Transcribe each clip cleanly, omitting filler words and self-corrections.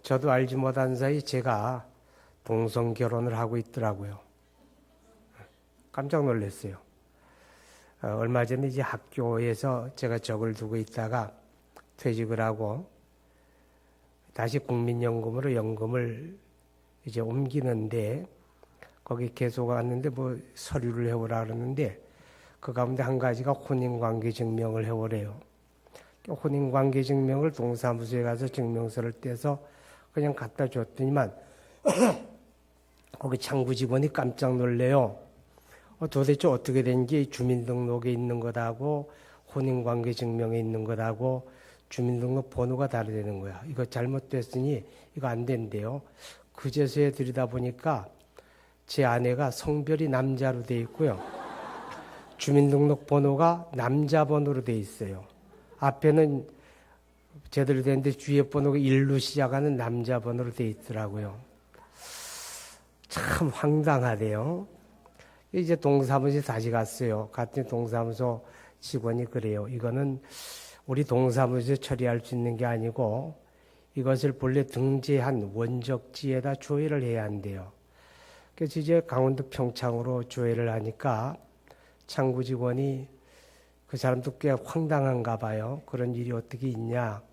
저도 알지 못한 사이 제가 동성 결혼을 하고 있더라고요. 깜짝 놀랐어요. 얼마 전에 이제 학교에서 제가 적을 두고 있다가 퇴직을 하고 다시 국민연금으로 연금을 이제 옮기는데 거기 계속 왔는데 뭐 서류를 해오라 그러는데 그 가운데 한 가지가 혼인관계 증명을 해오래요. 혼인관계 증명을 동사무소에 가서 증명서를 떼서 그냥 갖다 줬더니만 거기 창구 직원이 깜짝 놀래요. 도대체 어떻게 된 게 주민등록에 있는 것하고 혼인관계 증명에 있는 것하고 주민등록 번호가 다르다는 거야. 이거 잘못됐으니 이거 안 된대요. 그제서야 들여다보니까 제 아내가 성별이 남자로 돼 있고요. 주민등록 번호가 남자 번호로 돼 있어요. 앞에는 제대로 되는데 뒤에 번호가 1로 시작하는 남자 번호로 돼 있더라고요. 참 황당하대요. 이제 동사무소에 다시 갔어요. 갔더니 동사무소 직원이 그래요. 이거는 우리 동사무소에 처리할 수 있는 게 아니고 이것을 본래 등재한 원적지에다 조회를 해야 한대요. 그래서 이제 강원도 평창으로 조회를 하니까 창구 직원이 그 사람도 꽤 황당한가 봐요. 그런 일이 어떻게 있냐.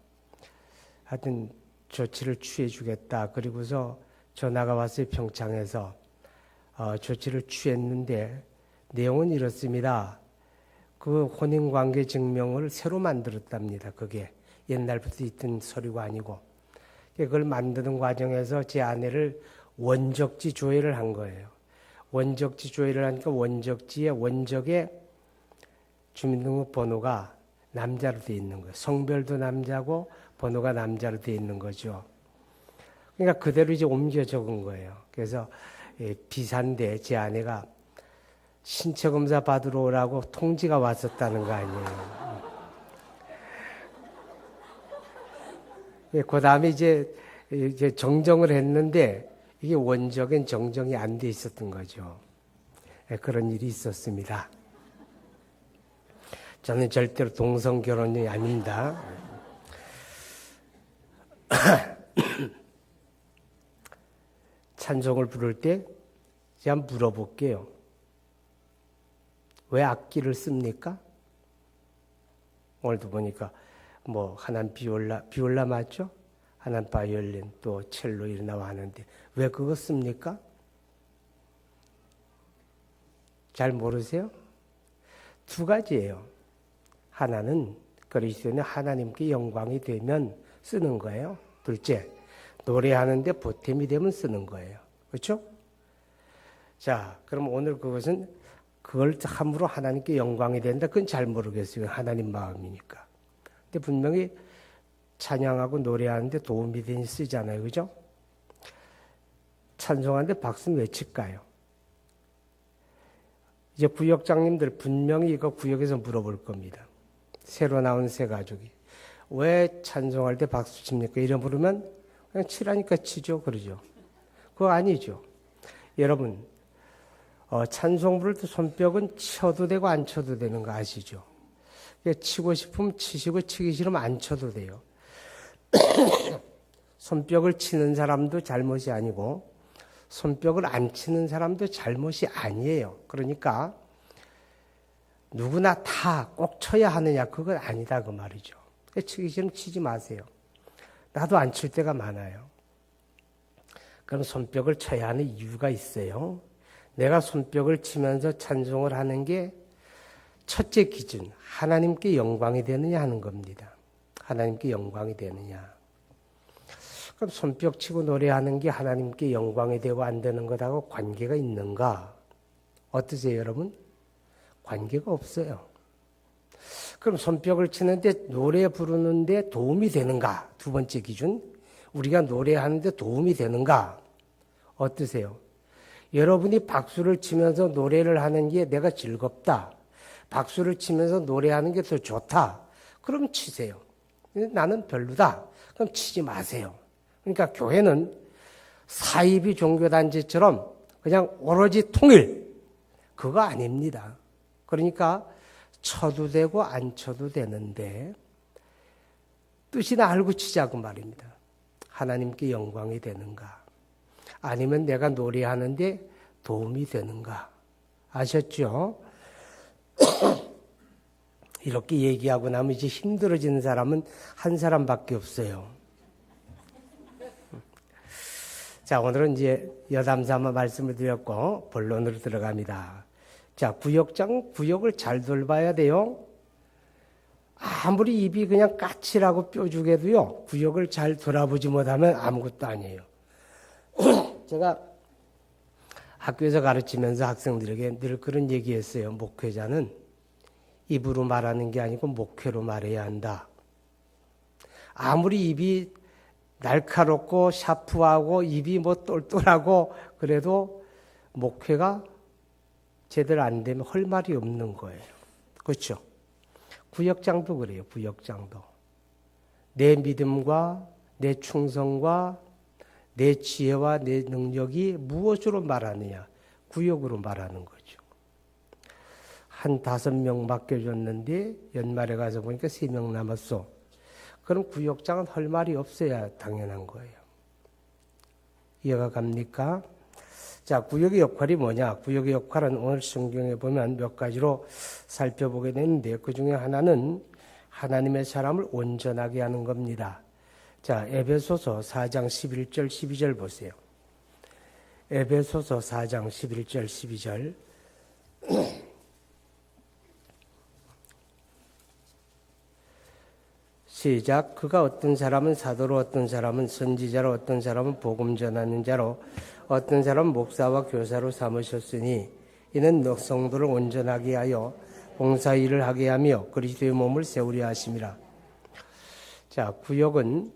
하여튼 조치를 취해 주겠다. 그리고서 전화가 왔어요. 평창에서. 조치를 취했는데 내용은 이렇습니다. 그 혼인관계 증명을 새로 만들었답니다. 그게 옛날부터 있던 서류가 아니고. 그걸 만드는 과정에서 제 아내를 원적지 조회를 한 거예요. 원적지 조회를 하니까 원적지에 원적의 주민등록 번호가 남자로 되어 있는 거예요. 성별도 남자고 번호가 남자로 되어 있는 거죠. 그러니까 그대로 이제 옮겨 적은 거예요. 그래서 비싼데 제 아내가 신체 검사 받으러 오라고 통지가 왔었다는 거 아니에요. 그 다음에 이제 정정을 했는데 이게 원적인 정정이 안 돼 있었던 거죠. 그런 일이 있었습니다. 저는 절대로 동성 결혼이 아닙니다. 찬송을 부를 때 제가 물어볼게요. 왜 악기를 씁니까? 오늘도 보니까 뭐 하나는 비올라 맞죠? 하나는 바이올린, 또 첼로 이런 나와 하는데 왜 그거 씁니까? 잘 모르세요? 두 가지예요. 하나는 그리스도인의 하나님께 영광이 되면 쓰는 거예요. 둘째, 노래하는데 보탬이 되면 쓰는 거예요. 그렇죠? 자, 그럼 오늘 그걸 함으로 하나님께 영광이 된다. 그건 잘 모르겠어요. 하나님 마음이니까. 근데 분명히 찬양하고 노래하는데 도움이 되니 쓰잖아요. 그죠? 찬송하는데 박수는 왜 칠까요? 이제 구역장님들 분명히 이거 구역에서 물어볼 겁니다. 새로 나온 새 가족이. 왜 찬송할 때 박수 칩니까? 이런 물으면 그냥 치라니까 치죠. 그러죠. 그거 아니죠. 여러분, 찬송 부를 때 손뼉은 쳐도 되고 안 쳐도 되는 거 아시죠? 치고 싶으면 치시고 치기 싫으면 안 쳐도 돼요. 손뼉을 치는 사람도 잘못이 아니고 손뼉을 안 치는 사람도 잘못이 아니에요. 그러니까 누구나 다 꼭 쳐야 하느냐 그건 아니다 그 말이죠. 치기 싫으면 치지 마세요. 나도 안 칠 때가 많아요. 그럼 손뼉을 쳐야 하는 이유가 있어요. 내가 손뼉을 치면서 찬송을 하는 게 첫째 기준, 하나님께 영광이 되느냐 하는 겁니다. 하나님께 영광이 되느냐. 그럼 손뼉 치고 노래하는 게 하나님께 영광이 되고 안 되는 것하고 관계가 있는가? 어떠세요, 여러분? 관계가 없어요. 그럼 손뼉을 치는데 노래 부르는데 도움이 되는가? 두 번째 기준. 우리가 노래하는데 도움이 되는가? 어떠세요? 여러분이 박수를 치면서 노래를 하는 게 내가 즐겁다. 박수를 치면서 노래하는 게 더 좋다. 그럼 치세요. 나는 별로다. 그럼 치지 마세요. 그러니까 교회는 사이비 종교단체처럼 그냥 오로지 통일. 그거 아닙니다. 그러니까 쳐도 되고 안 쳐도 되는데 뜻이나 알고 치자고 말입니다. 하나님께 영광이 되는가? 아니면 내가 노래하는데 도움이 되는가? 아셨죠? 이렇게 얘기하고 나면 이제 힘들어지는 사람은 한 사람밖에 없어요. 자, 오늘은 이제 여담삼아 말씀을 드렸고 본론으로 들어갑니다. 자, 구역을 잘 돌봐야 돼요. 아무리 입이 그냥 까칠하고 뾰족해도요, 구역을 잘 돌아보지 못하면 아무것도 아니에요. 제가 학교에서 가르치면서 학생들에게 늘 그런 얘기했어요. 목회자는 입으로 말하는 게 아니고 목회로 말해야 한다. 아무리 입이 날카롭고 샤프하고 입이 뭐 똘똘하고 그래도 목회가 제대로 안 되면 할 말이 없는 거예요. 그렇죠? 구역장도 그래요. 구역장도. 내 믿음과 내 충성과 내 지혜와 내 능력이 무엇으로 말하느냐? 구역으로 말하는 거죠. 한 5명 맡겨줬는데 연말에 가서 보니까 3명 남았어. 그럼 구역장은 할 말이 없어야 당연한 거예요. 이해가 갑니까? 자, 구역의 역할이 뭐냐? 구역의 역할은 오늘 성경에 보면 몇 가지로 살펴보게 되는데 그 중에 하나는 하나님의 사람을 온전하게 하는 겁니다. 자, 에베소서 4장 11절 12절 보세요. 에베소서 4장 11절 12절 시작. 그가 어떤 사람은 사도로, 어떤 사람은 선지자로, 어떤 사람은 복음 전하는 자로, 어떤 사람은 목사와 교사로 삼으셨으니 이는 성도를 온전하게 하여 봉사일을 하게 하며 그리스도의 몸을 세우려 하심이라. 자, 구역은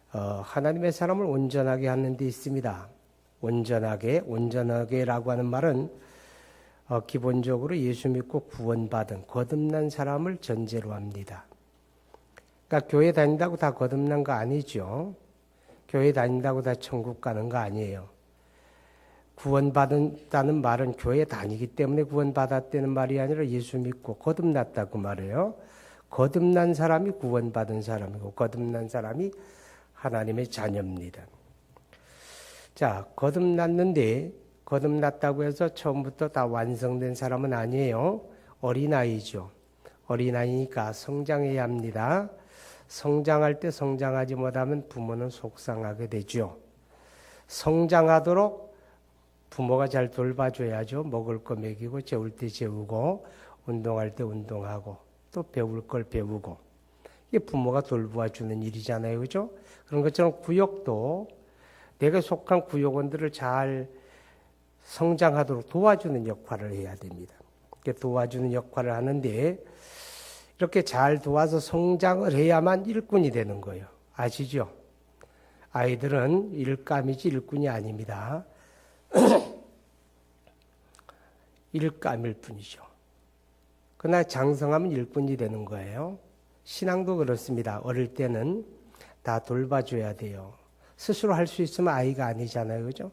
하나님의 사람을 온전하게 하는 데 있습니다. 온전하게라고 하는 말은 기본적으로 예수 믿고 구원받은 거듭난 사람을 전제로 합니다. 그러니까 교회 다닌다고 다 거듭난 거 아니죠. 교회 다닌다고 다 천국 가는 거 아니에요. 구원받았다는 말은 교회 다니기 때문에 구원받았다는 말이 아니라 예수 믿고 거듭났다고 말해요. 거듭난 사람이 구원받은 사람이고 거듭난 사람이 하나님의 자녀입니다. 자, 거듭났다고 해서 처음부터 다 완성된 사람은 아니에요. 어린아이죠. 어린아이니까 성장해야 합니다. 성장할 때 성장하지 못하면 부모는 속상하게 되죠. 성장하도록 부모가 잘 돌봐줘야죠. 먹을 거 먹이고 재울 때 재우고 운동할 때 운동하고 또 배울 걸 배우고 이게 부모가 돌봐주는 일이잖아요. 그죠? 그런 것처럼 구역도 내가 속한 구역원들을 잘 성장하도록 도와주는 역할을 해야 됩니다. 이렇게 도와주는 역할을 하는데 이렇게 잘 도와서 성장을 해야만 일꾼이 되는 거예요. 아시죠? 아이들은 일감이지 일꾼이 아닙니다. 일감일 뿐이죠. 그러나 장성하면 일꾼이 되는 거예요. 신앙도 그렇습니다. 어릴 때는 다 돌봐줘야 돼요. 스스로 할 수 있으면 아이가 아니잖아요. 그죠?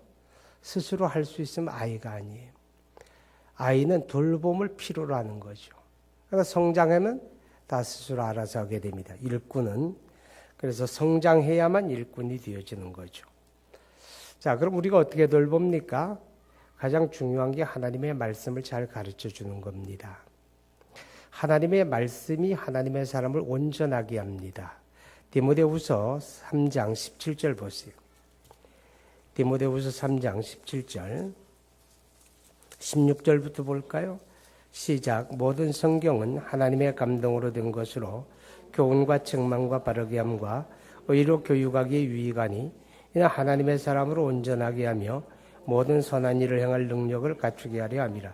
스스로 할 수 있으면 아이가 아니에요. 아이는 돌봄을 필요로 하는 거죠. 그러니까 성장하면 다 스스로 알아서 하게 됩니다. 일꾼은. 그래서 성장해야만 일꾼이 되어지는 거죠. 자, 그럼 우리가 어떻게 돌봅니까? 가장 중요한 게 하나님의 말씀을 잘 가르쳐 주는 겁니다. 하나님의 말씀이 하나님의 사람을 온전하게 합니다. 디모데후서 3장 17절 보세요. 디모데후서 3장 17절 16절부터 볼까요? 시작. 모든 성경은 하나님의 감동으로 된 것으로 교훈과 책망과 바르게 함과 의로 교육하기에 유익하니 이는 하나님의 사람으로 온전하게 하며 모든 선한 일을 행할 능력을 갖추게 하려 함이라.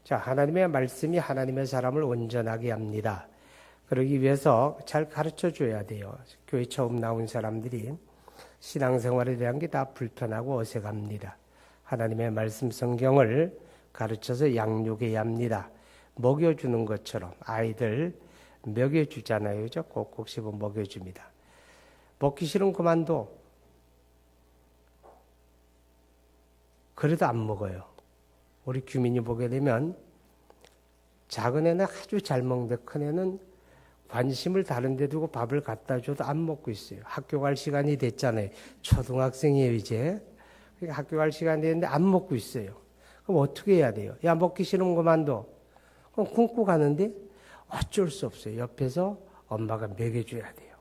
자, 하나님의 말씀이 하나님의 사람을 온전하게 합니다. 그러기 위해서 잘 가르쳐 줘야 돼요. 교회 처음 나온 사람들이 신앙생활에 대한 게 다 불편하고 어색합니다. 하나님의 말씀 성경을 가르쳐서 양육해야 합니다. 먹여주는 것처럼 아이들 먹여주잖아요. 그죠? 꼭꼭 씹어 먹여줍니다. 먹기 싫으면 그만둬. 그래도 안 먹어요. 우리 규민이 보게 되면 작은 애는 아주 잘 먹는데 큰 애는 관심을 다른 데 두고 밥을 갖다 줘도 안 먹고 있어요. 학교 갈 시간이 됐잖아요. 초등학생이에요, 이제. 그러니까 학교 갈 시간이 됐는데 안 먹고 있어요. 그럼 어떻게 해야 돼요? 야, 먹기 싫으면 그만둬. 그럼 굶고 가는데 어쩔 수 없어요. 옆에서 엄마가 먹여줘야 돼요.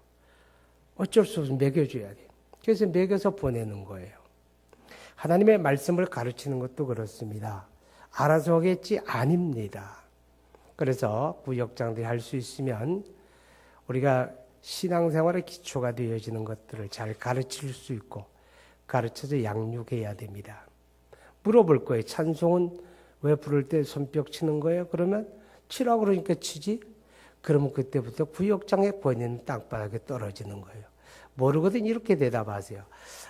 어쩔 수 없이 먹여줘야 돼요. 그래서 먹여서 보내는 거예요. 하나님의 말씀을 가르치는 것도 그렇습니다. 알아서 하겠지? 아닙니다. 그래서 구역장들이 할 수 있으면 우리가 신앙생활의 기초가 되어지는 것들을 잘 가르칠 수 있고 가르쳐서 양육해야 됩니다. 물어볼 거예요. 찬송은 왜 부를 때 손뼉 치는 거예요? 그러면 치라고 그러니까 치지? 그러면 그때부터 구역장의 권위는 땅바닥에 떨어지는 거예요. 모르거든 이렇게 대답하세요.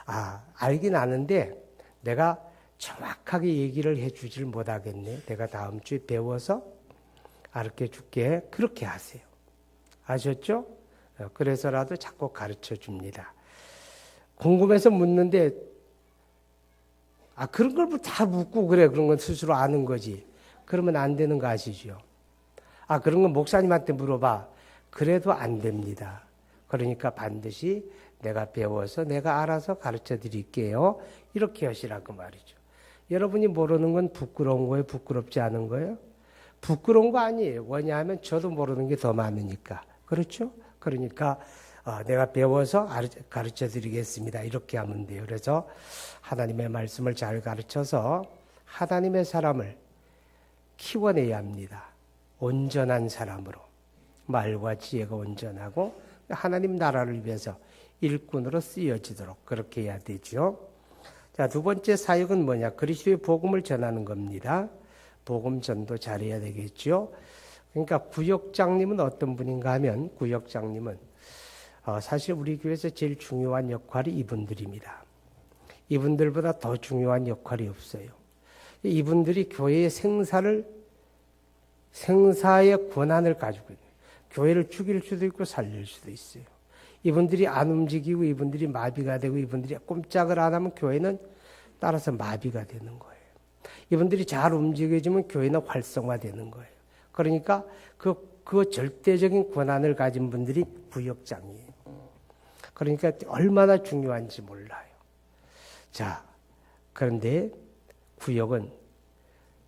아, 알긴 아는데 내가 정확하게 얘기를 해주질 못하겠네. 내가 다음 주에 배워서 가르쳐 줄게. 그렇게 하세요. 아셨죠? 그래서라도 자꾸 가르쳐 줍니다. 궁금해서 묻는데 그런 걸 다 묻고 그래. 그런 건 스스로 아는 거지. 그러면 안 되는 거 아시죠? 그런 건 목사님한테 물어봐. 그래도 안 됩니다. 그러니까 반드시 내가 배워서 내가 알아서 가르쳐 드릴게요. 이렇게 하시라고 말이죠. 여러분이 모르는 건 부끄러운 거예요? 부끄럽지 않은 거예요? 부끄러운 거 아니에요. 왜냐하면 저도 모르는 게 더 많으니까. 그렇죠? 그러니까 내가 배워서 가르쳐 드리겠습니다. 이렇게 하면 돼요. 그래서 하나님의 말씀을 잘 가르쳐서 하나님의 사람을 키워내야 합니다. 온전한 사람으로. 말과 지혜가 온전하고 하나님 나라를 위해서 일꾼으로 쓰여지도록 그렇게 해야 되죠. 자, 두 번째 사역은 뭐냐? 그리스도의 복음을 전하는 겁니다. 복음 전도 잘해야 되겠죠. 그러니까 구역장님은 어떤 분인가 하면 구역장님은 사실 우리 교회에서 제일 중요한 역할이 이분들입니다. 이분들보다 더 중요한 역할이 없어요. 이분들이 교회의 생사의 권한을 가지고 있는 교회를 죽일 수도 있고 살릴 수도 있어요. 이분들이 안 움직이고 이분들이 마비가 되고 이분들이 꼼짝을 안 하면 교회는 따라서 마비가 되는 거예요. 이분들이 잘 움직여지면 교회는 활성화되는 거예요. 그러니까 그 절대적인 권한을 가진 분들이 구역장이에요. 그러니까 얼마나 중요한지 몰라요. 자, 그런데 구역은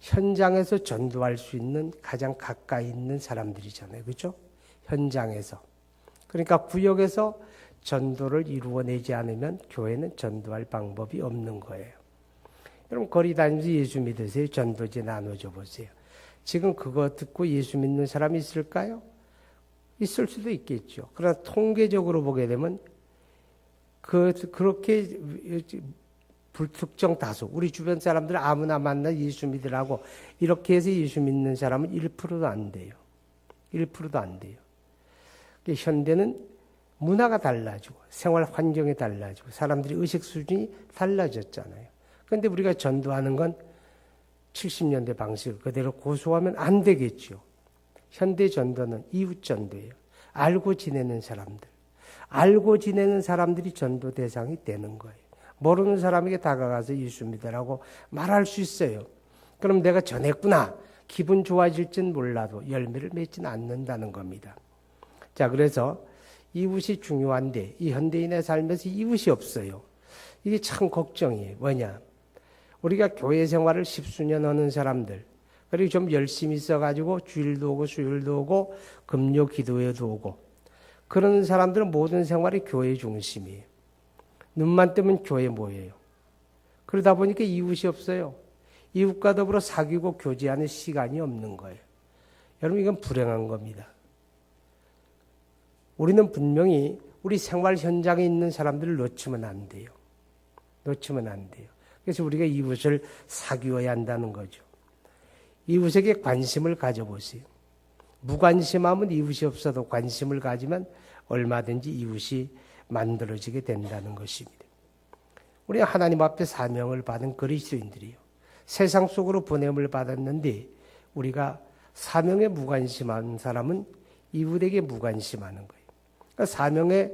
현장에서 전도할 수 있는 가장 가까이 있는 사람들이잖아요. 그렇죠? 현장에서. 그러니까 구역에서 전도를 이루어내지 않으면 교회는 전도할 방법이 없는 거예요. 여러분 거리 다니면서 예수 믿으세요? 전도지 나눠줘 보세요. 지금 그거 듣고 예수 믿는 사람이 있을까요? 있을 수도 있겠죠. 그러나 통계적으로 보게 되면 그렇게 불특정 다수, 우리 주변 사람들 아무나 만나 예수 믿으라고 이렇게 해서 예수 믿는 사람은 1%도 안 돼요. 1%도 안 돼요. 현대는 문화가 달라지고 생활 환경이 달라지고 사람들이 의식 수준이 달라졌잖아요. 그런데 우리가 전도하는 건 70년대 방식을 그대로 고수하면 안 되겠죠. 현대 전도는 이웃 전도예요. 알고 지내는 사람들. 알고 지내는 사람들이 전도 대상이 되는 거예요. 모르는 사람에게 다가가서 예수 믿으라고 말할 수 있어요. 그럼 내가 전했구나. 기분 좋아질진 몰라도 열매를 맺지는 않는다는 겁니다. 자, 그래서 이웃이 중요한데 이 현대인의 삶에서 이웃이 없어요. 이게 참 걱정이에요. 뭐냐? 우리가 교회 생활을 10수년 하는 사람들, 그리고 좀 열심히 있어가지고 주일도 오고 수요일도 오고 금요 기도회도 오고 그런 사람들은 모든 생활이 교회 중심이에요. 눈만 뜨면 교회 모여요. 그러다 보니까 이웃이 없어요. 이웃과 더불어 사귀고 교제하는 시간이 없는 거예요. 여러분 이건 불행한 겁니다. 우리는 분명히 우리 생활 현장에 있는 사람들을 놓치면 안 돼요. 놓치면 안 돼요. 그래서 우리가 이웃을 사귀어야 한다는 거죠. 이웃에게 관심을 가져보세요. 무관심하면 이웃이 없어도 관심을 가지면 얼마든지 이웃이 만들어지게 된다는 것입니다. 우리가 하나님 앞에 사명을 받은 그리스도인들이요. 세상 속으로 보냄을 받았는데 우리가 사명에 무관심한 사람은 이웃에게 무관심하는 거예요. 그러니까 사명에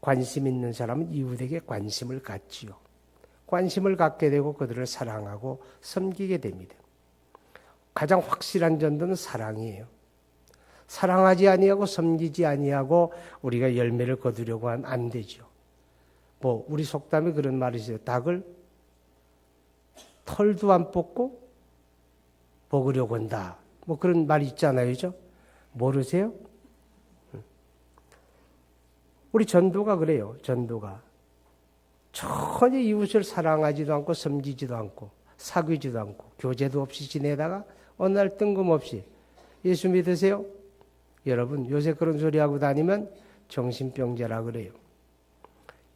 관심 있는 사람은 이웃에게 관심을 갖지요. 관심을 갖게 되고 그들을 사랑하고 섬기게 됩니다. 가장 확실한 전도는 사랑이에요. 사랑하지 아니하고 섬기지 아니하고 우리가 열매를 거두려고 하면 안 되죠. 뭐 우리 속담에 그런 말이 있어요. 닭을 털도 안 뽑고 먹으려고 한다. 뭐 그런 말이 있잖아요. 그죠? 모르세요? 우리 전도가 그래요. 전도가. 전혀 이웃을 사랑하지도 않고 섬기지도 않고 사귀지도 않고 교제도 없이 지내다가 어느 날 뜬금없이 예수 믿으세요? 여러분 요새 그런 소리 하고 다니면 정신병자라 그래요.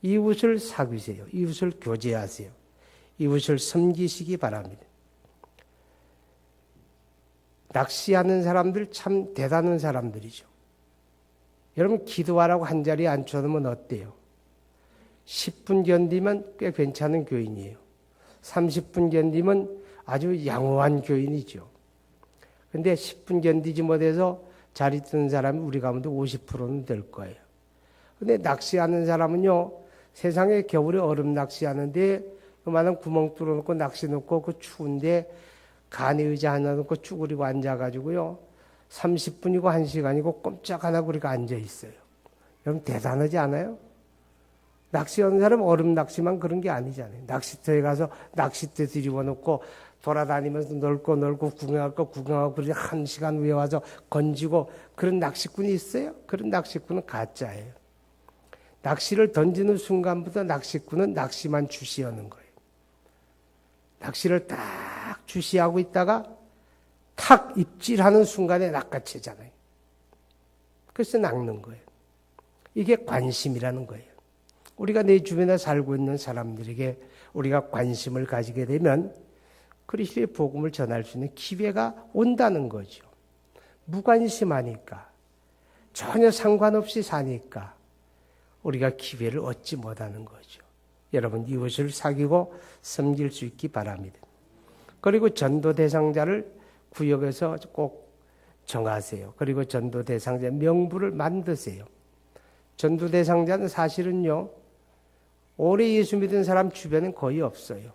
이웃을 사귀세요. 이웃을 교제하세요. 이웃을 섬기시기 바랍니다. 낚시하는 사람들 참 대단한 사람들이죠. 여러분 기도하라고 한 자리에 앉혀놓으면 어때요? 10분 견디면 꽤 괜찮은 교인이에요. 30분 견디면 아주 양호한 교인이죠. 근데 10분 견디지 못해서 자리 뜨는 사람이 우리 가운데 50%는 될 거예요. 근데 낚시하는 사람은요, 세상에 겨울에 얼음 낚시하는데 그만한 구멍 뚫어놓고 낚시 놓고 그 추운데 간에 의자 하나 놓고 쭈그리고 앉아가지고요, 30분이고 1시간이고 꼼짝 안 하고 우리가 앉아 있어요. 여러분 대단하지 않아요? 낚시하는 사람은 얼음 낚시만 그런 게 아니잖아요. 낚시터에 가서 낚싯대 뒤집어 놓고 돌아다니면서 놀고 구경할 거 구경하고 그러지 1시간 후에 와서 건지고 그런 낚시꾼이 있어요? 그런 낚시꾼은 가짜예요. 낚시를 던지는 순간부터 낚시꾼은 낚시만 주시하는 거예요. 낚시를 딱 주시하고 있다가 탁 입질하는 순간에 낚아채잖아요. 그래서 낚는 거예요. 이게 관심이라는 거예요. 우리가 내 주변에 살고 있는 사람들에게 우리가 관심을 가지게 되면 그리스도의 복음을 전할 수 있는 기회가 온다는 거죠. 무관심하니까, 전혀 상관없이 사니까 우리가 기회를 얻지 못하는 거죠. 여러분 이웃을 사귀고 섬길 수 있기 바랍니다. 그리고 전도 대상자를 구역에서 꼭 정하세요. 그리고 전도 대상자 명부를 만드세요. 전도 대상자는 사실은요, 오래 예수 믿은 사람 주변엔 거의 없어요.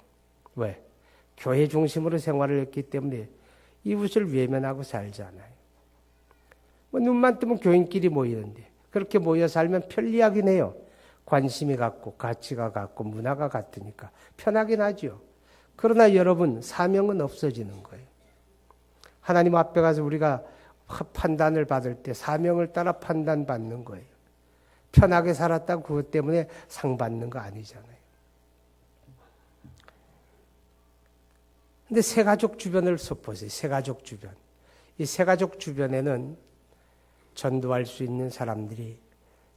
왜? 교회 중심으로 생활을 했기 때문에 이웃을 외면하고 살잖아요. 뭐 눈만 뜨면 교인끼리 모이는데 그렇게 모여 살면 편리하긴 해요. 관심이 같고 가치가 같고 문화가 같으니까 편하긴 하죠. 그러나 여러분 사명은 없어지는 거예요. 하나님 앞에 가서 우리가 판단을 받을 때 사명을 따라 판단받는 거예요. 편하게 살았다고 그것 때문에 상 받는 거 아니잖아요. 근데 새가족 주변을 보세요. 새가족 주변. 이 새가족 주변에는 전도할 수 있는 사람들이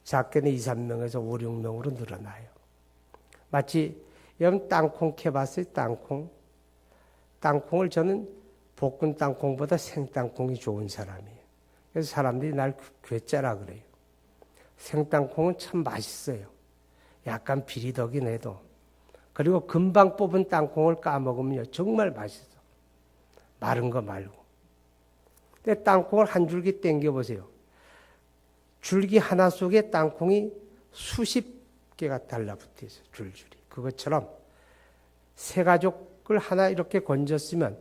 작게는 2, 3명에서 5, 6명으로 늘어나요. 마치 여러분 땅콩 캐봤어요? 땅콩을 저는 볶은 땅콩보다 생땅콩이 좋은 사람이에요. 그래서 사람들이 날 괴짜라 그래요. 생땅콩은 참 맛있어요. 약간 비리더긴 해도. 그리고 금방 뽑은 땅콩을 까먹으면요, 정말 맛있어. 마른 거 말고. 근데 땅콩을 한 줄기 땡겨보세요. 줄기 하나 속에 땅콩이 수십 개가 달라붙어 있어요. 줄줄이. 그것처럼 새가족을 하나 이렇게 건졌으면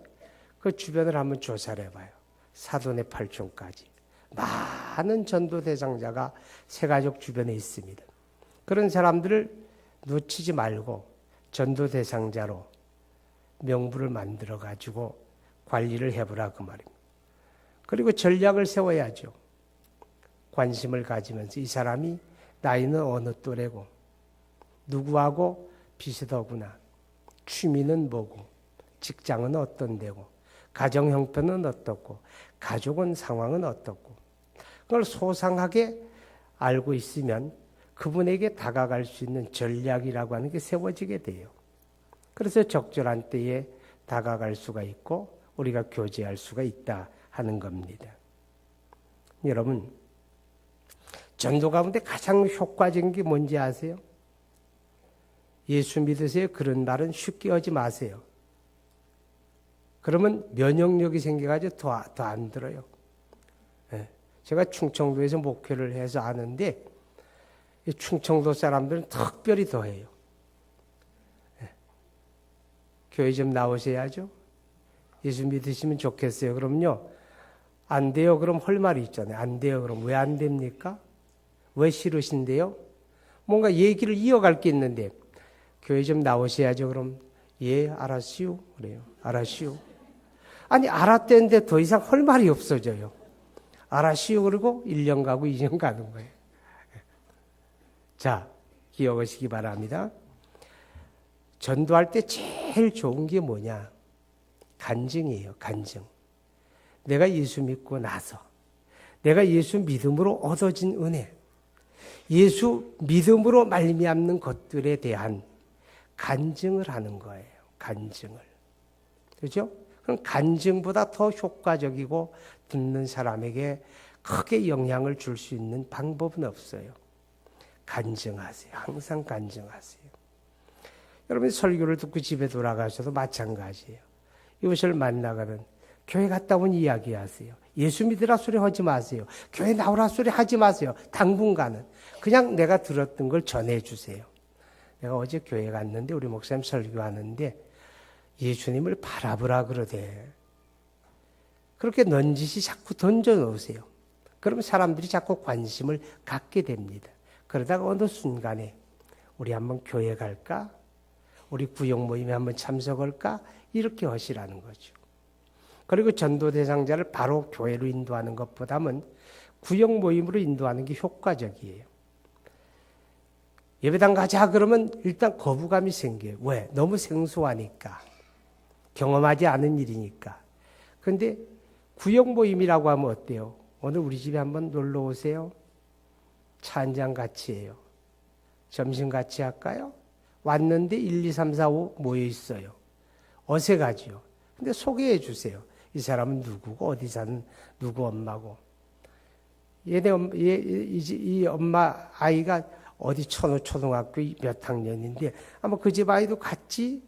그 주변을 한번 조사를 해봐요. 사돈의 팔촌까지. 많은 전도 대상자가 새가족 주변에 있습니다. 그런 사람들을 놓치지 말고 전도 대상자로 명부를 만들어 가지고 관리를 해보라 그 말입니다. 그리고 전략을 세워야죠. 관심을 가지면서 이 사람이 나이는 어느 또래고 누구하고 비슷하구나. 취미는 뭐고 직장은 어떤 데고 가정 형편은 어떻고 가족은 상황은 어떻고 그걸 소상하게 알고 있으면 그분에게 다가갈 수 있는 전략이라고 하는 게 세워지게 돼요. 그래서 적절한 때에 다가갈 수가 있고 우리가 교제할 수가 있다 하는 겁니다. 여러분 전도 가운데 가장 효과적인 게 뭔지 아세요? 예수 믿으세요? 그런 말은 쉽게 하지 마세요. 그러면 면역력이 생겨가지고 더 안 들어요. 제가 충청도에서 목회를 해서 아는데 충청도 사람들은 특별히 더해요. 교회 좀 나오셔야죠. 예수 믿으시면 좋겠어요. 그럼요. 안 돼요? 그럼 할 말이 있잖아요. 안 돼요? 그럼 왜 안 됩니까? 왜 싫으신데요? 뭔가 얘기를 이어갈 게 있는데 교회 좀 나오셔야죠. 그럼 예, 알았시오. 그래요. 알았시오. 아니 알았대는데 더 이상 할 말이 없어져요. 알았시오. 그리고 1년 가고 2년 가는 거예요. 자, 기억하시기 바랍니다. 전도할 때 제일 좋은 게 뭐냐? 간증이에요. 간증. 내가 예수 믿고 나서 내가 예수 믿음으로 얻어진 은혜, 예수 믿음으로 말미암는 것들에 대한 간증을 하는 거예요. 간증을. 그렇죠? 그럼 간증보다 더 효과적이고 듣는 사람에게 크게 영향을 줄 수 있는 방법은 없어요. 간증하세요. 항상 간증하세요. 여러분 설교를 듣고 집에 돌아가셔도 마찬가지예요. 이웃을 만나가면 교회 갔다 온 이야기 하세요. 예수 믿으라 소리 하지 마세요. 교회 나오라 소리 하지 마세요. 당분간은. 그냥 내가 들었던 걸 전해주세요. 내가 어제 교회 갔는데 우리 목사님 설교하는데 예수님을 바라보라 그러대. 그렇게 넌지시 자꾸 던져놓으세요. 그러면 사람들이 자꾸 관심을 갖게 됩니다. 그러다가 어느 순간에 우리 한번 교회 갈까? 우리 구역 모임에 한번 참석할까? 이렇게 하시라는 거죠. 그리고 전도 대상자를 바로 교회로 인도하는 것보다는 구역 모임으로 인도하는 게 효과적이에요. 예배당 가자 그러면 일단 거부감이 생겨요. 왜? 너무 생소하니까. 경험하지 않은 일이니까. 그런데 구역 모임이라고 하면 어때요? 오늘 우리 집에 한번 놀러 오세요. 차 한잔 같이 해요. 점심 같이 할까요? 왔는데 1, 2, 3, 4, 5 모여 있어요. 어색하죠. 근데 소개해 주세요. 이 사람은 누구고 어디 사는 누구 엄마고. 이 엄마 아이가 어디 초등학교 몇 학년인데 아마 그 집 아이도 같이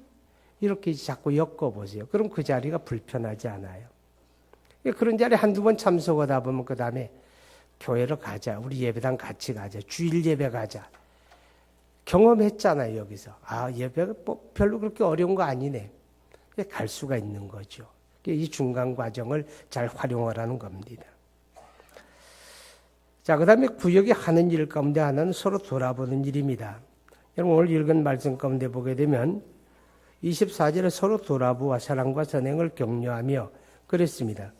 이렇게 자꾸 엮어보세요. 그럼 그 자리가 불편하지 않아요. 그런 자리에 한두 번 참석하다 보면 그 다음에 교회로 가자. 우리 예배당 같이 가자. 주일 예배 가자. 경험했잖아요, 여기서. 아, 예배가 뭐 별로 그렇게 어려운 거 아니네. 갈 수가 있는 거죠. 이 중간 과정을 잘 활용하라는 겁니다. 자, 그 다음에 구역이 하는 일 가운데 하나는 서로 돌아보는 일입니다. 여러분 오늘 읽은 말씀 가운데 보게 되면 24절에 서로 돌아보아 사랑과 선행을 격려하며 그랬습니다.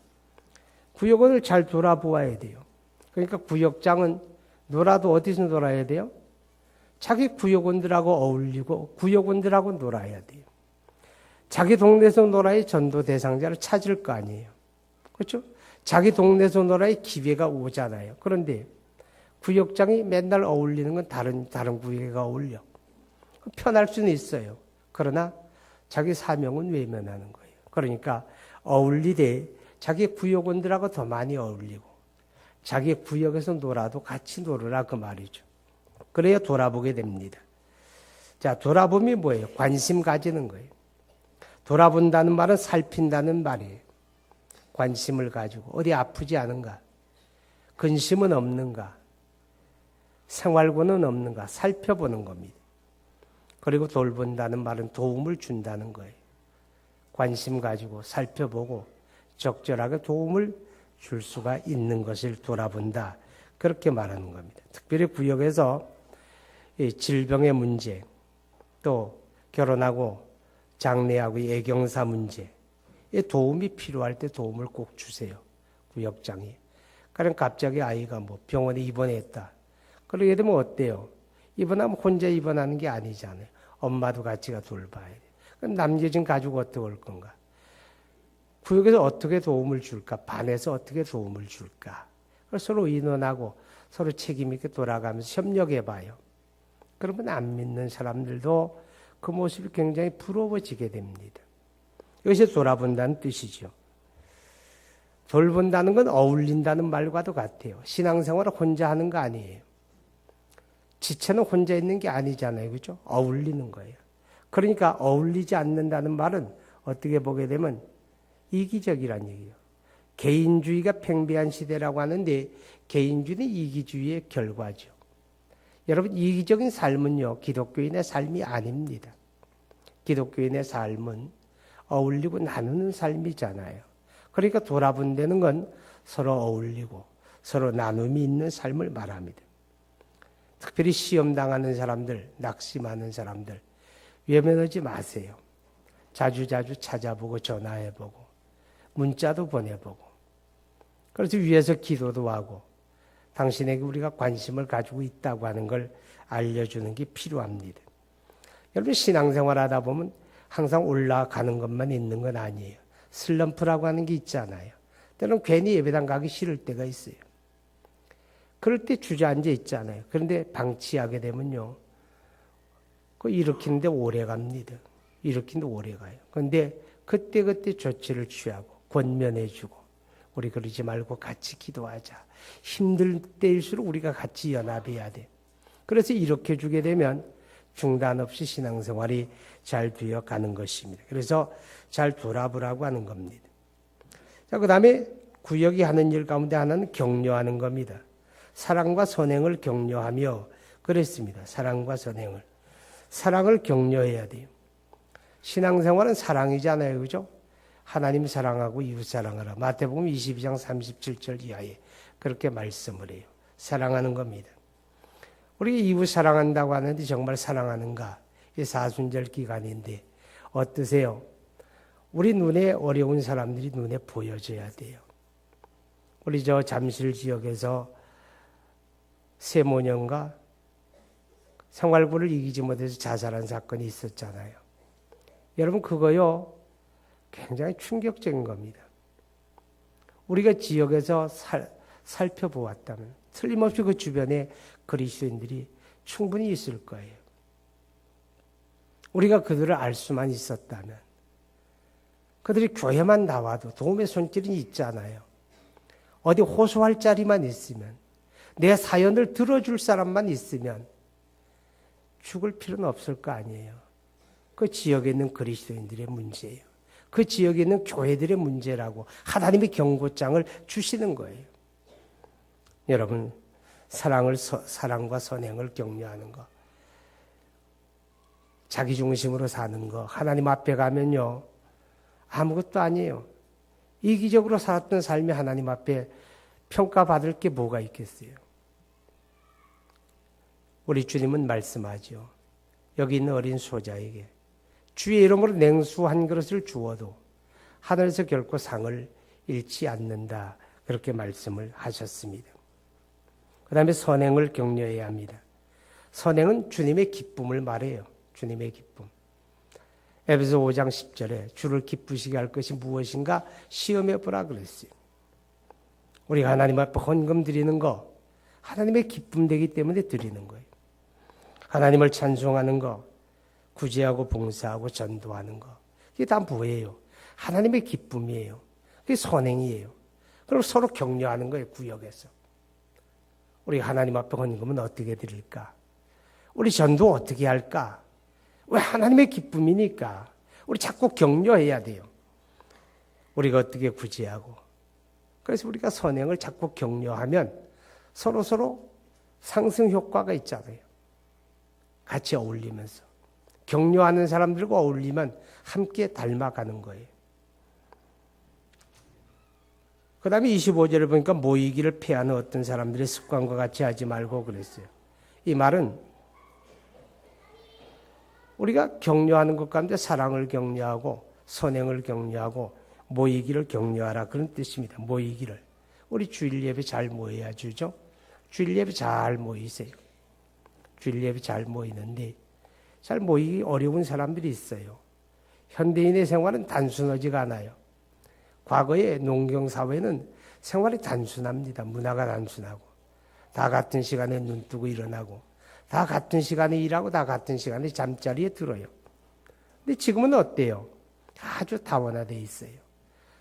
구역원을 잘 돌아보아야 돼요. 그러니까 구역장은 놀아도 어디서 놀아야 돼요? 자기 구역원들하고 어울리고 구역원들하고 놀아야 돼요. 자기 동네에서 놀아야 전도 대상자를 찾을 거 아니에요. 그렇죠? 자기 동네에서 놀아야 기회가 오잖아요. 그런데 구역장이 맨날 어울리는 건 다른 구역가 어울려. 편할 수는 있어요. 그러나 자기 사명은 외면하는 거예요. 그러니까 어울리되 자기 구역원들하고 더 많이 어울리고 자기 구역에서 놀아도 같이 놀으라 그 말이죠. 그래야 돌아보게 됩니다. 자, 돌아봄이 뭐예요? 관심 가지는 거예요. 돌아본다는 말은 살핀다는 말이에요. 관심을 가지고 어디 아프지 않은가? 근심은 없는가? 생활고는 없는가? 살펴보는 겁니다. 그리고 돌본다는 말은 도움을 준다는 거예요. 관심 가지고 살펴보고 적절하게 도움을 줄 수가 있는 것을 돌아본다. 그렇게 말하는 겁니다. 특별히 구역에서 질병의 문제, 또 결혼하고 장래하고 애경사 문제에 도움이 필요할 때 도움을 꼭 주세요. 구역장이. 그럼 갑자기 아이가 뭐 병원에 입원했다. 그러게 되면 어때요? 입원하면 혼자 입원하는 게 아니잖아요. 엄마도 같이 가 돌봐야 돼요. 그럼 남겨진 가족 어떻게 할 건가? 구역에서 어떻게 도움을 줄까? 반에서 어떻게 도움을 줄까? 서로 의논하고 서로 책임 있게 돌아가면서 협력해봐요. 그러면 안 믿는 사람들도 그 모습이 굉장히 부러워지게 됩니다. 이것이 돌아본다는 뜻이죠. 돌본다는 건 어울린다는 말과도 같아요. 신앙생활을 혼자 하는 거 아니에요. 지체는 혼자 있는 게 아니잖아요. 그렇죠? 어울리는 거예요. 그러니까 어울리지 않는다는 말은 어떻게 보게 되면 이기적이란 얘기예요. 개인주의가 팽배한 시대라고 하는데 개인주의는 이기주의의 결과죠. 여러분 이기적인 삶은요. 기독교인의 삶이 아닙니다. 기독교인의 삶은 어울리고 나누는 삶이잖아요. 그러니까 돌아본다는 건 서로 어울리고 서로 나눔이 있는 삶을 말합니다. 특별히 시험당하는 사람들, 낙심하는 사람들 외면하지 마세요. 자주자주 찾아보고 전화해보고 문자도 보내보고 그래서 위에서 기도도 하고 당신에게 우리가 관심을 가지고 있다고 하는 걸 알려주는 게 필요합니다. 여러분 신앙생활 하다 보면 항상 올라가는 것만 있는 건 아니에요. 슬럼프라고 하는 게 있잖아요. 때로는 괜히 예배당 가기 싫을 때가 있어요. 그럴 때 주저앉아 있잖아요. 그런데 방치하게 되면요. 그 일으키는데 오래 갑니다. 일으키는데 오래 가요. 그런데 그때그때 조치를 취하고 권면해주고 우리 그러지 말고 같이 기도하자. 힘들 때일수록 우리가 같이 연합해야 돼. 그래서 이렇게 주게 되면 중단 없이 신앙생활이 잘 되어가는 것입니다. 그래서 잘 돌아보라고 하는 겁니다. 자, 그 다음에 구역이 하는 일 가운데 하나는 격려하는 겁니다. 사랑과 선행을 격려하며 그랬습니다. 사랑과 선행을. 사랑을 격려해야 돼요. 신앙생활은 사랑이잖아요. 그죠? 하나님 사랑하고 이웃 사랑하라. 마태복음 22장 37절 이하에 그렇게 말씀을 해요. 사랑하는 겁니다. 우리 이웃 사랑한다고 하는데 정말 사랑하는가? 이 사순절 기간인데 어떠세요? 우리 눈에 어려운 사람들이 눈에 보여져야 돼요. 우리 저 잠실 지역에서 세모년가 생활고를 이기지 못해서 자살한 사건이 있었잖아요. 여러분 그거요 굉장히 충격적인 겁니다. 우리가 지역에서 살펴보았다면 틀림없이 그 주변에 그리스도인들이 충분히 있을 거예요. 우리가 그들을 알 수만 있었다면 그들이 교회만 나와도 도움의 손길이 있잖아요. 어디 호소할 자리만 있으면 내 사연을 들어줄 사람만 있으면 죽을 필요는 없을 거 아니에요. 그 지역에 있는 그리스도인들의 문제예요. 그 지역에 있는 교회들의 문제라고 하나님의 경고장을 주시는 거예요. 여러분 사랑과 선행을 격려하는 거, 자기 중심으로 사는 거, 하나님 앞에 가면요 아무것도 아니에요. 이기적으로 살았던 삶이 하나님 앞에 평가받을 게 뭐가 있겠어요. 우리 주님은 말씀하죠. 여기 있는 어린 소자에게 주의 이름으로 냉수 한 그릇을 주어도 하늘에서 결코 상을 잃지 않는다. 그렇게 말씀을 하셨습니다. 그 다음에 선행을 격려해야 합니다. 선행은 주님의 기쁨을 말해요. 주님의 기쁨. 에베소 5장 10절에 주를 기쁘시게 할 것이 무엇인가 시험해 보라 그랬어요. 우리가 하나님 앞에 헌금 드리는 거 하나님의 기쁨 되기 때문에 드리는 거예요. 하나님을 찬송하는 거, 구제하고 봉사하고 전도하는 거, 이게 다 뭐예요? 하나님의 기쁨이에요. 그게 선행이에요. 그럼 서로 격려하는 거예요. 구역에서. 우리 하나님 앞에 헌금은 어떻게 드릴까? 우리 전도 어떻게 할까? 왜 하나님의 기쁨이니까 우리 자꾸 격려해야 돼요. 우리가 어떻게 구제하고. 그래서 우리가 선행을 자꾸 격려하면 서로 상승 효과가 있잖아요. 같이 어울리면서. 격려하는 사람들과 어울리면 함께 닮아가는 거예요. 그 다음에 25절을 보니까 모이기를 패하는 어떤 사람들의 습관과 같이 하지 말고 그랬어요. 이 말은 우리가 격려하는 것 가운데 사랑을 격려하고 선행을 격려하고 모이기를 격려하라 그런 뜻입니다. 모이기를. 우리 주일 예배 잘 모여야 주죠. 주일 예배 잘 모이세요. 주일 예배 잘 모이는데 잘 모이기 어려운 사람들이 있어요. 현대인의 생활은 단순하지가 않아요. 과거의 농경사회는 생활이 단순합니다. 문화가 단순하고 다 같은 시간에 눈 뜨고 일어나고 다 같은 시간에 일하고 다 같은 시간에 잠자리에 들어요. 근데 지금은 어때요? 아주 다원화되어 있어요.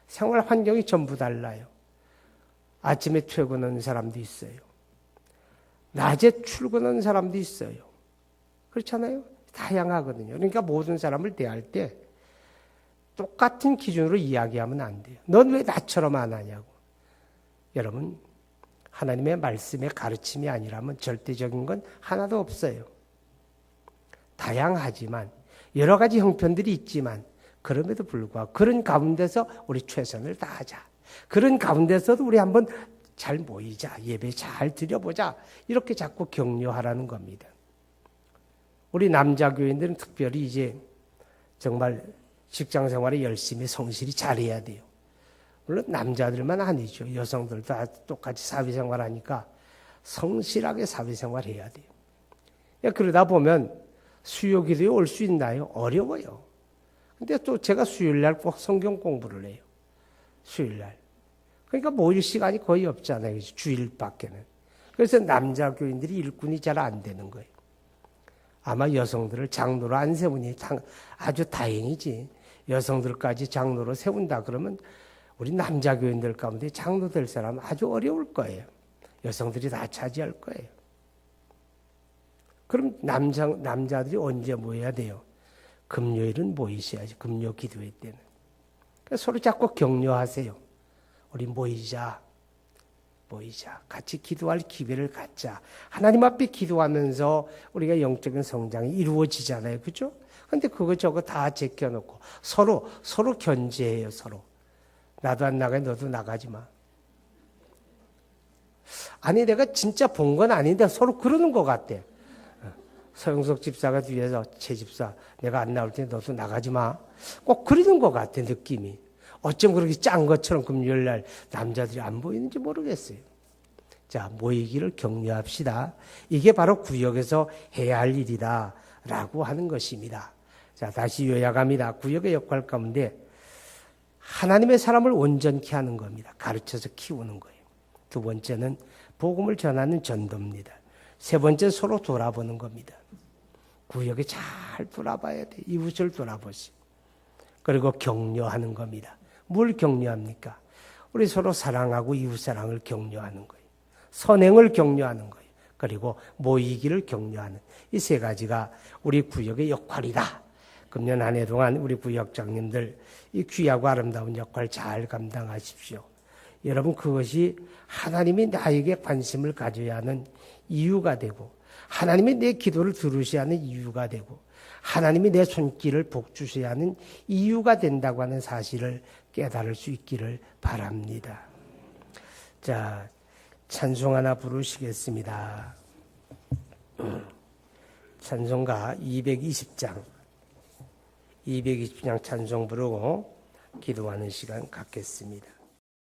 생활 환경이 전부 달라요. 아침에 퇴근하는 사람도 있어요. 낮에 출근하는 사람도 있어요. 그렇잖아요? 다양하거든요. 그러니까 모든 사람을 대할 때 똑같은 기준으로 이야기하면 안 돼요. 넌 왜 나처럼 안 하냐고. 여러분, 하나님의 말씀의 가르침이 아니라면 절대적인 건 하나도 없어요. 다양하지만 여러 가지 형편들이 있지만 그럼에도 불구하고 그런 가운데서 우리 최선을 다하자. 그런 가운데서도 우리 한번 잘 모이자, 예배 잘 드려보자, 이렇게 자꾸 격려하라는 겁니다. 우리 남자 교인들은 특별히 이제 정말 직장 생활에 열심히 성실히 잘해야 돼요. 물론 남자들만 아니죠. 여성들도 다 똑같이 사회생활 하니까 성실하게 사회생활 해야 돼요. 그러다 보면 수요 기도에 올 수 있나요? 어려워요. 근데 또 제가 수요일날 꼭 성경 공부를 해요. 수요일날. 그러니까 모일 시간이 거의 없잖아요. 주일밖에는. 그래서 남자 교인들이 일꾼이 잘 안 되는 거예요. 아마 여성들을 장로로 안 세우니 아주 다행이지. 여성들까지 장로로 세운다 그러면 우리 남자 교인들 가운데 장로 될 사람 아주 어려울 거예요. 여성들이 다 차지할 거예요. 그럼 남자들이 언제 모여야 돼요? 금요일은 모이셔야지. 금요 기도회 때는. 그래서 서로 자꾸 격려하세요. 우리 모이자. 같이 기도할 기회를 갖자. 하나님 앞에 기도하면서 우리가 영적인 성장이 이루어지잖아요. 그죠? 근데 그거 저거 다 제껴놓고 서로 견제해요. 서로. 나도 안 나가요. 너도 나가지 마. 아니 내가 진짜 본 건 아닌데 서로 그러는 것 같아. 서영석 집사가 뒤에서 최 집사 내가 안 나올 테니 너도 나가지 마. 꼭 그러는 것 같아 느낌이. 어쩜 그렇게 짠 것처럼 금요일날 남자들이 안 보이는지 모르겠어요. 자, 모이기를 격려합시다. 이게 바로 구역에서 해야 할 일이다 라고 하는 것입니다. 자, 다시 요약합니다. 구역의 역할 가운데 하나님의 사람을 온전케 하는 겁니다. 가르쳐서 키우는 거예요. 두 번째는 복음을 전하는 전도입니다. 세 번째 서로 돌아보는 겁니다. 구역에 잘 돌아봐야 돼. 이웃을 돌아보시. 그리고 격려하는 겁니다. 뭘 격려합니까? 우리 서로 사랑하고 이웃사랑을 격려하는 거예요. 선행을 격려하는 거예요. 그리고 모이기를 격려하는 이 세 가지가 우리 구역의 역할이다. 금년 한 해 동안 우리 구역장님들 이 귀하고 아름다운 역할 잘 감당하십시오. 여러분 그것이 하나님이 나에게 관심을 가져야 하는 이유가 되고 하나님이 내 기도를 들으셔야 하는 이유가 되고 하나님이 내 손길을 복주셔야 하는 이유가 된다고 하는 사실을 깨달을 수 있기를 바랍니다. 자, 찬송 하나 부르시겠습니다. 찬송가 220장 찬송 부르고 기도하는 시간 갖겠습니다.